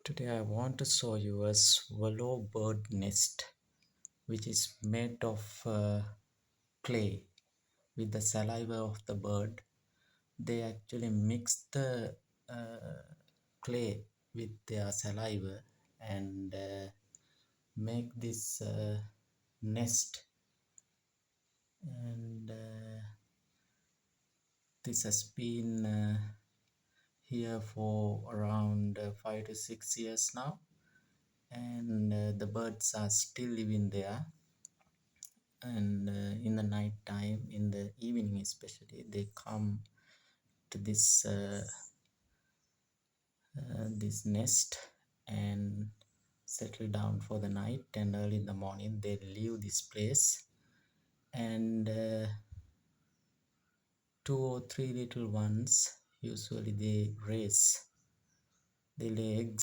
Today I want to show you a swallow bird nest which is made of clay with the saliva of the bird. They actually mix the clay with their saliva and make this nest, and this has been here for around 5 to 6 years now, and the birds are still living there. And in the night time, in the evening especially, they come to this nest and settle down for the night, and early in the morning they leave this place, and two or three little ones usually they raise, they lay eggs